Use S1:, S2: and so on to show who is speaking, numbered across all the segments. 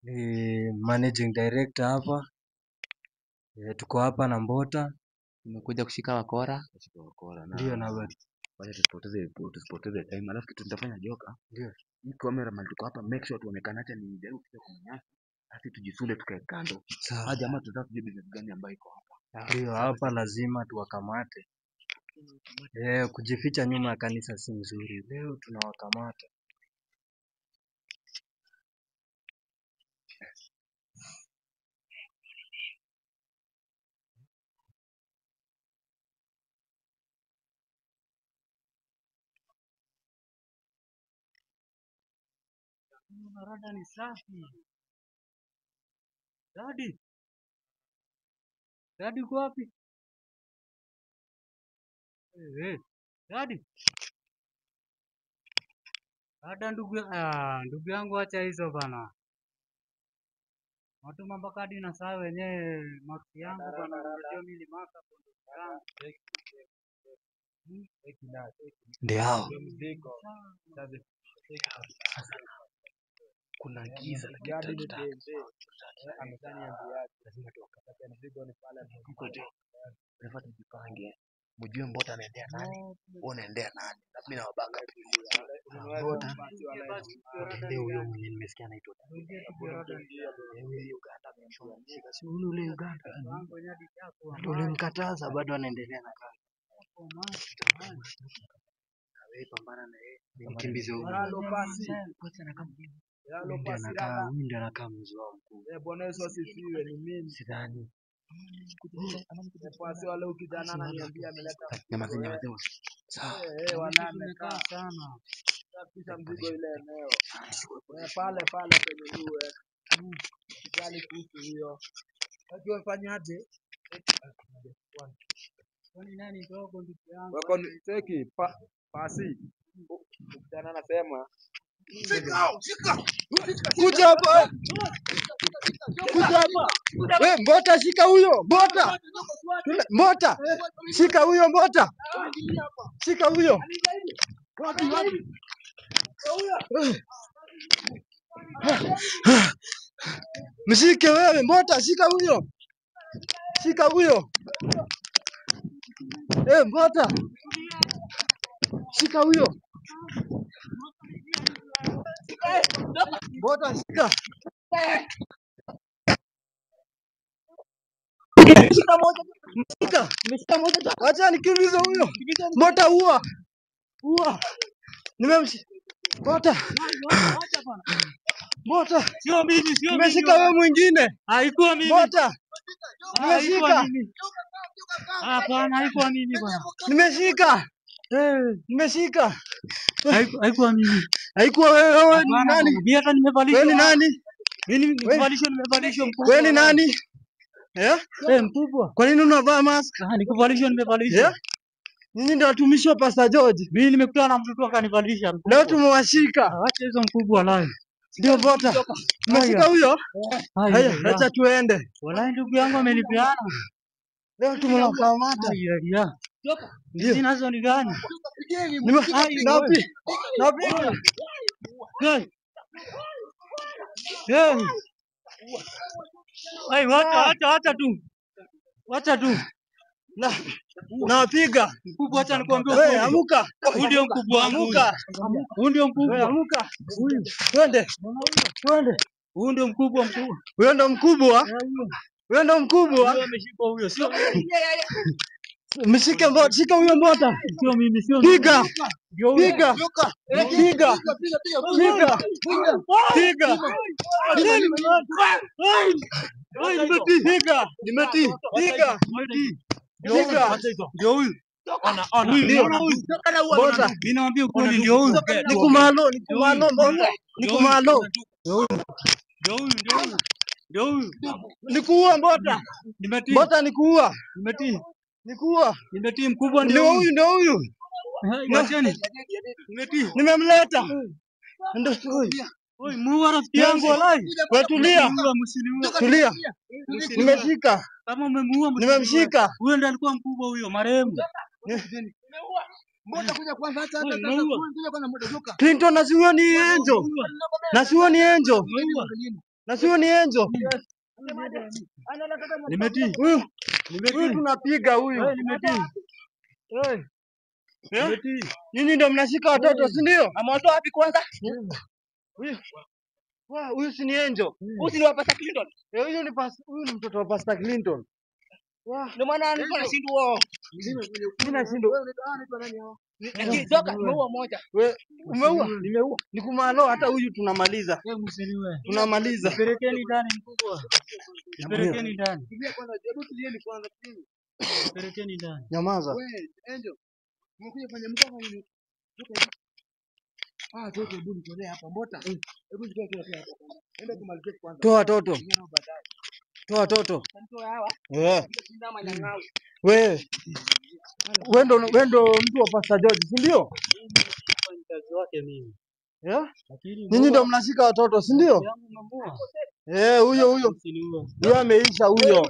S1: Ni managing director hapa. Tuko hapa na Mbota.
S2: Nimekuja kushika wakora.
S1: Ndio na wewe.
S2: Wacha tusipoteze time. Alafu kitu nitafanya joka.
S1: Ndio.
S2: Hii kamera mali tuko hapa, make sure tuonekane, acha nijaribu kupiga kwa nyasi. Hadi tujisule tukae kando.
S1: Sawa.
S2: Jamaa tunataka tujue business gani ambayo iko hapa.
S1: Ndio hapa lazima tuwakamate. Kujificha nyuma ya kanisa si mzuri. Leo tunawakamata. Rada ni safi. Dadi uko wapi? Dadi. Ada ndugu yangu acha hizo bana. Watu mambo kadi na saa wenyewe maksi yangu bana, ndio mimi maka ndio hao.
S2: Kuna giza lakini lazima tuwakapate na vigo ni pale huko je. Tunafaa tujipange. Mjue Mbota anaendea nani? Wewe unaendea nani? Na mimi na wabaka pia. Mbota. Leo huyo mwenye nimesikia anaitwa. Uganda ameshika. Si ule Uganda.
S1: Ule mkataza bado anaendelea na kazi.
S2: Wewe pambana na yeye.
S1: Mkimbize huko.
S2: Kwanza na kama
S1: ndio anakaa mzee wangu.
S3: Bwana Yesu asifiwe. Ni mimi
S2: sidhani.
S3: Pasi wale ukijana ananiambia ameleta
S2: nyama. Sawa.
S3: wanamekaa sana. Kisha mzigo ile eneo. Pale kwenye duwe. Jali kuhusu hiyo. Unajua fanyaje? Kwani nani dogo ndugu yangu? Wako cheki pasi. Ukijana anasema shika.
S1: Kuja hapa. Wewe Mbota shika huyo. Mbota. Shika huyo Mbota. Shika huyo. Mshike wewe Mbota, shika huyo. Mbota. Shika huyo. Mbota shika. Mshika moja. Acha nikimbize huyo. Mbota ua. Nimemshika. Mbota.
S3: Sio mimi.
S1: Nimeshika wewe mwingine.
S3: Haikuwa mimi.
S1: Mbota. Nimeshika.
S3: Hapana, haikuwa mimi bwana.
S1: Nimeshika. Nimeshika.
S3: Haikuwa mimi.
S1: Haikuwa wewe ni nani?
S3: Mimi hata nimevalishwa.
S1: Wewe ni nani?
S3: Mimi nimevalishwa mkubwa.
S1: Wewe ni nani?
S3: Mkubwa.
S1: Kwa nini unavaa mask?
S3: Nimevalishwa.
S1: Nyinyi ndio watumishi wa Pastor George.
S3: Mimi nimekutana na mtoto akanivalisha.
S1: Leo tumewashika.
S3: Acha hizo mkubwa lao.
S1: Ndio Mbota. Tumeshika huyo? Haya, acha tuende.
S3: Wallahi ndugu yangu amenipiana.
S1: Leo tumewakamata.
S3: Ndio. Jina hizo ni gani?
S1: Napi.
S3: Wacha tu.
S1: Napiga.
S3: Mkubwa acha nikwambie.
S1: Wewe amuka.
S3: Huyu ndio mkubwa wangu. Huyu ndio mkubwa.
S1: Amuka. Twende.
S3: Huyu ndio mkubwa.
S1: Wewe ndio mkubwa? Wewe ndio mkubwa?
S3: Ameshikwa huyo. Sio
S1: mshike Mbota, shika huyo Mbota.
S3: Sio mimi,
S1: Piga. Nimetii.
S3: Ndio huyu. Ona.
S1: Mbota.
S3: Mimi naambia ukweli ndio huyu.
S1: Nikumalo Mbota. Nikumalo.
S3: Ndio huyu.
S1: Nikuua Mbota.
S3: Nimetii.
S1: Mbota nikuua. Nikuua.
S3: Nimetii mkubwa ndio
S1: huyu.
S3: Mwacheni.
S1: Nimemleta.
S3: Ndio huyu. Oi, muua rafiki yangu wallahi.
S1: Wewe tulia. Tulia. Nimeshika.
S3: Kama umemuua
S1: nimemshika.
S3: Huyo ndiye alikuwa mkubwa huyo marehemu.
S2: Mbota kuja kwanza hata kuja kwanza Mbota joka.
S1: Clinton nasiwe ni Angel.
S3: Na sio ni Angel.
S1: Nimetii.
S3: Huyu tunapiga huyu.
S1: Nimetii. Nimetii.
S3: Nyinyi ndio mnashika watoto, si ndio?
S2: Amewatoa wapi kwanza?
S3: Huyu si ni Angel.
S2: Huyu si ni wa Pastor Clinton.
S3: Huyu ni mtoto wa Pastor Clinton.
S2: Ndio maana nilikuwa nashindwa.
S3: Mimi nashindwa. Wewe unaitwa nani hao?
S2: Nikizoka nimeua moja.
S3: Wewe umeua? Nimeua. Nikumalo hata huyu tunamaliza.
S1: Wewe msiniwe.
S3: Tunamaliza.
S1: Pelekeni ndani mkubwa. Pelekeni ndani.
S3: Pigia kwanza, hebu tulieni kwanza.
S1: Pelekeni ndani.
S3: Nyamaza.
S2: Wewe Angel. Umekuja kwenye mkoa hili. Toto hebu nitolee hapa mbota. Hebu nitoe kile hapa. Enda kumalizia kwanza.
S3: Toa toto. Toa toto.
S2: Nitoe hawa.
S3: Wewe ndo mtu wa Pastor George, si ndio?
S1: Mfanyakazi wake mimi.
S3: Nyinyi ndio mnashika watoto, si ndio? Huyo huyo ameisha huyo.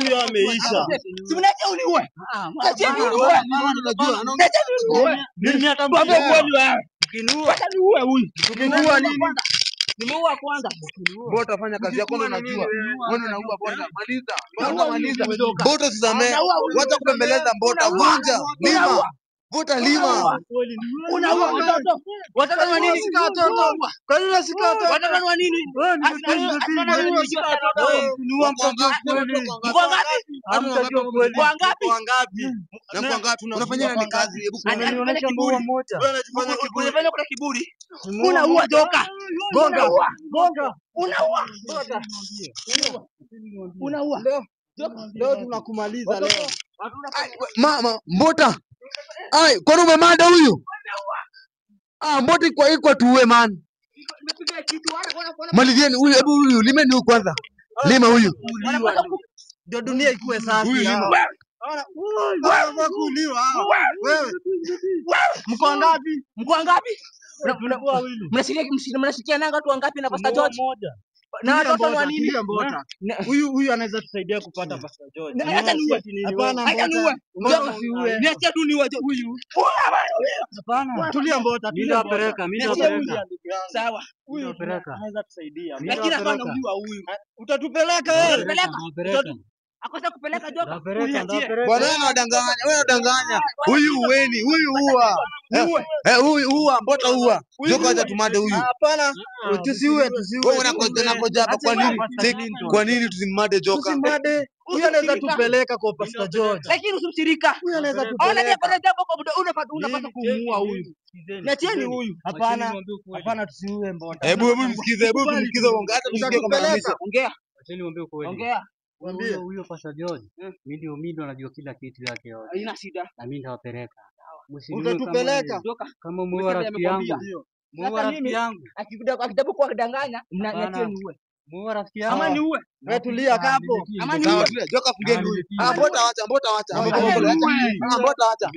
S3: Huyo ameisha.
S2: Si mnacha uniue. Acheni uniue.
S3: Mimi hata
S2: Baba kweli wewe.
S3: Ukinua.
S2: Acha niue huyu.
S3: Ukinua nini?
S2: Nimeua kwanza.
S3: Bota fanya kazi yako ndio unajua. Wewe unaua Bota.
S2: Maliza.
S3: Bota usisamee. Wacha kupembeleza Bota. Vunja. Lima. Bota lima.
S2: Unaua watoto. Watoto ni nini?
S3: Shika watoto. Kwa nini unashika watoto?
S2: Watoto ni nini?
S3: Niua mtoto kweli.
S2: Kwa ngapi?
S3: Hamtajua kweli.
S2: Kwa ngapi?
S3: Kwa ngapi? Na kwa ngapi unafanya nini kazi? Hebu
S2: Unanionyesha mmoja mmoja.
S3: Wewe unajifanya kiburi.
S2: Unafanya kuna kiburi. Unaua joka.
S3: Gonga.
S2: Unaua. Unaua.
S3: Leo tunakumaliza leo.
S4: Mama, Mbota. Ai, kwani umemada huyu? Mbota iko tuwe man. Malizieni huyu, hebu huyu limeni huyu kwanza. Lima huyu.
S3: Ndio dunia ikuwe safi. Wewe.
S2: Mko ngapi? Mnasikia nanga watu wangapi na Pastor George? Na watoto wa nini?
S3: Huyu anaweza tusaidia kupata Pastor George.
S2: Hata niue.
S3: Hapana,
S2: hata niue.
S3: Usiue.
S2: Niache tu niue huyu.
S3: Hapana. Tulia Mbota,
S1: Mimi nitapeleka.
S2: Sawa.
S3: Huyu anaweza tusaidia.
S2: Lakini hapana uniua huyu.
S3: Utatupeleka wewe.
S2: Akosa kupeleka joka.
S4: Bwana wewe unadanganya. Huyu uweni, huyu huwa. Huyu huwa, Mbota huwa. Joka acha tumade huyu.
S3: Hapana. Tusiue.
S4: Wewe unakoja hapa kwa nini? Kwa nini tusimade joka?
S3: Tusimade. Huyu anaweza tupeleka kwa Pastor George.
S2: Lakini usimshirika.
S3: Huyu anaweza
S2: Ona
S3: tupeleka.
S2: kwa jambo kwa muda unapata kumuua huyu. Niachieni huyu.
S3: Hapana tusiue Mbota.
S4: Hebu msikize uongo. Hata msikie kama anamisa.
S2: Ongea.
S1: Acheni niwaambie ukweli.
S2: Ongea.
S1: Huyo Pastor George, mimi ndio najua kila kitu yake yote.
S2: Haina shida.
S1: Na mimi nitawapeleka.
S3: Utatupeleka.
S2: Kama
S1: muwe rafiki yangu. Muwe rafiki yangu.
S2: Akitabu kwa kudanganya, niachieni uwe.
S1: Muwe rafiki yangu.
S2: Ama ni uwe.
S3: Wewe tulia hapo.
S2: Ama ni
S4: Sawa,
S2: uwe.
S4: tulia. Joka fungeni huyu. Mbota acha.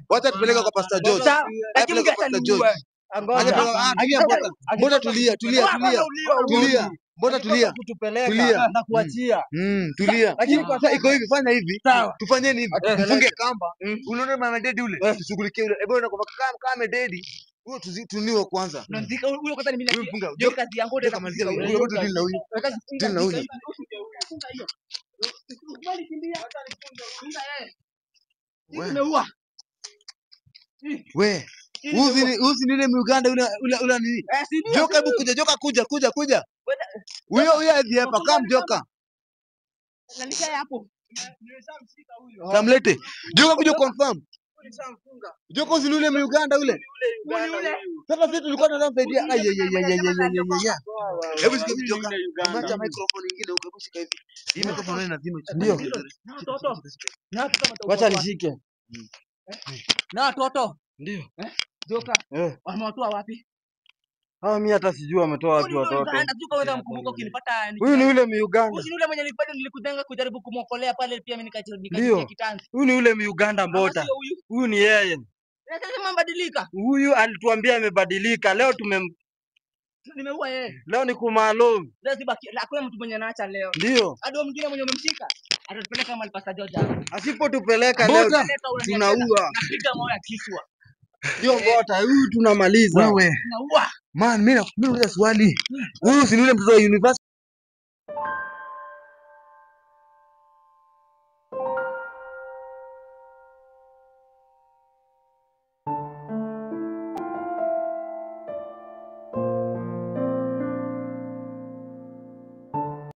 S4: Wacha tupeleke kwa Pastor George.
S2: Lakini
S4: Pastor George. Mbota tulia. Mbona tulia?
S3: Kutupeleka na kuachia.
S4: Tulia.
S3: Lakini
S4: kwa sasa iko hivi, fanya hivi. Tufanyeni hivi. Funge kamba. Unaona mama dedi ule? Tushughulikie ule. Hebu unaona kama dedi. Huyo tuniwe kwanza.
S2: Nandika huyo kwanza ni mimi.
S4: Funga.
S2: Ndio kazi yangu ndio
S4: Kamalizia huyo. Hebu tudili na huyu. Tudili na huyu.
S2: Funga hiyo. Ukubali kimbia. Funga yeye. Nimeua.
S4: We. Uzi nile Uganda ule nini? Joka hebu kuja, Joka kuja. Huyo hadi hapa kama Joka.
S2: Nalika hapo. Nimeshamshika huyo.
S4: Kamlete. Joka kuja confirm. Joka uzi nile Uganda ule. Sasa sisi tulikuwa tunamsaidia. Hebu sikia Joka. Acha microphone nyingine ukashika hivi. Hii microphone inazima.
S3: Ndio. Wacha nishike.
S2: Na watoto.
S3: Ndio.
S2: Joka. Wamewatoa wapi?
S3: Mimi hata sijui ametoa wapi watoto.
S2: Huyu
S3: ni yule Muganda.
S2: Huyu ni yule mwenye nilikujenga kujaribu kumwokolea pale pia mimi
S3: nikajitia
S2: kitanzi.
S3: Huyu ni yule Muganda Mbota. Huyu ni yeye.
S2: Sasa mbadilika.
S3: Huyu alituambia amebadilika. Leo
S2: nimeua yeye.
S3: Leo ni kumaalum.
S2: Lazima hakuna mtu mwenye anaacha leo.
S3: Ndio.
S2: Hadi mwingine mwenye umemshika atatupeleka mahali Pastor George.
S3: Asipotupeleka leo tunaua.
S2: Napiga moyo ya kichwa.
S3: Ndio Mbota, huyu tunamaliza.
S4: Wewe.
S2: Tunaua.
S4: Man, mimi nauliza swali. Huyu si ni yule mtoto wa university?